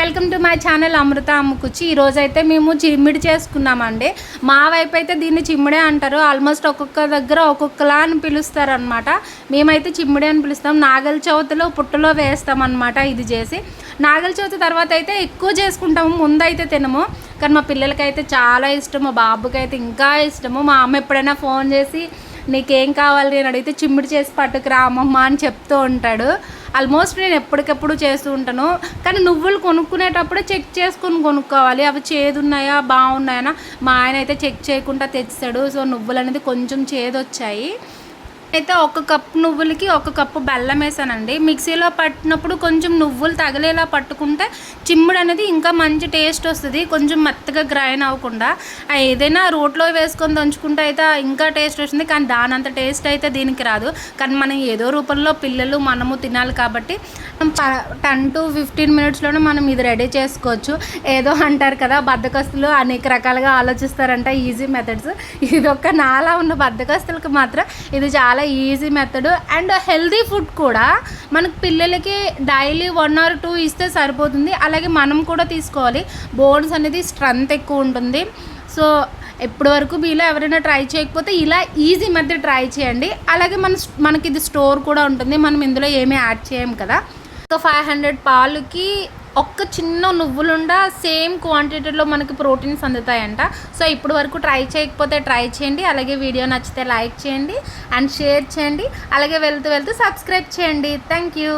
Welcome to my channel అమృత అమ్ముకుచి. ఈరోజైతే మేము చిమ్మిడి చేసుకున్నామండి. మా వైపు అయితే దీన్ని చిమ్మిడే అంటారు. ఆల్మోస్ట్ ఒక్కొక్క దగ్గర ఒక్కొక్కలా అని పిలుస్తారనమాట. మేమైతే చిమ్మిడి అని పిలుస్తాం. నాగల చవితిలో పుట్టలో వేస్తామన్నమాట. ఇది చేసి నాగల చవితి తర్వాత అయితే ఎక్కువ చేసుకుంటాము. ముందైతే తినము, కానీ మా పిల్లలకైతే చాలా ఇష్టం, మా బాబుకి అయితే ఇంకా ఇష్టము. మా అమ్మ ఎప్పుడైనా ఫోన్ చేసి నీకేం కావాలి అని అడిగితే చిమ్మిడి చేసి పట్టుకురా అమ్మమ్మ అని చెప్తూ ఉంటాడు. ఆల్మోస్ట్ నేను ఎప్పటికెప్పుడు చేస్తూ ఉంటాను. కానీ నువ్వులు కొనుక్కునేటప్పుడే చెక్ చేసుకొని కొనుక్కోవాలి, అవి చేదు ఉన్నాయా బాగున్నాయనా. మా ఆయన అయితే చెక్ చేయకుండా తెచ్చాడు. సో నువ్వులు అనేది కొంచెం చేదు వచ్చాయి. అయితే ఒక కప్పు నువ్వులకి ఒక కప్పు బెల్లం వేసానండి. మిక్సీలో పట్టినప్పుడు కొంచెం నువ్వులు తగిలేలా పట్టుకుంటే చిమ్ముడు అనేది ఇంకా మంచి టేస్ట్ వస్తుంది, కొంచెం మెత్తగా గ్రైండ్ అవ్వకుండా. ఏదైనా రోట్లో వేసుకొని దంచుకుంటే అయితే ఇంకా టేస్ట్ వస్తుంది, కానీ దానంత టేస్ట్ అయితే దీనికి రాదు. కానీ మనం ఏదో రూపంలో పిల్లలు మనము తినాలి కాబట్టి 10 to 15 minutesలోనే మనం ఇది రెడీ చేసుకోవచ్చు. ఏదో అంటారు కదా, బద్దకస్తులు అనేక రకాలుగా ఆలోచిస్తారంట ఈజీ మెథడ్స్. ఇది ఒక నాలా ఉన్న బద్దకస్తులకు మాత్రం ఇది చాలా easy method and healthy food కూడా. మనకు పిల్లలకి డైలీ 1 or 2 ఇస్తే సరిపోతుంది. అలాగే మనం కూడా తీసుకోవాలి. బోన్స్ అనేది స్ట్రెంత్ ఎక్కువ ఉంటుంది. సో ఇప్పటి వరకు మీలో ఎవరైనా ట్రై చేయకపోతే ఇలా ఈజీ మెథడ్ ట్రై చేయండి. అలాగే మనకి ఇది స్టోర్ కూడా ఉంటుంది, మనం ఇందులో ఏమీ యాడ్ చేయం కదా. సో 500 పాలుకి ఒక్క చిన్న నువ్వులుండ సేమ్ క్వాంటిటీలో మనకి ప్రోటీన్స్ అందుతాయంట. సో ఇప్పుడు వరకు ట్రై చేయకపోతే ట్రై చేయండి. అలాగే వీడియో నచ్చితే లైక్ చేయండి అండ్ షేర్ చేయండి. అలాగే వెళ్తూ సబ్స్క్రైబ్ చేయండి. Thank you.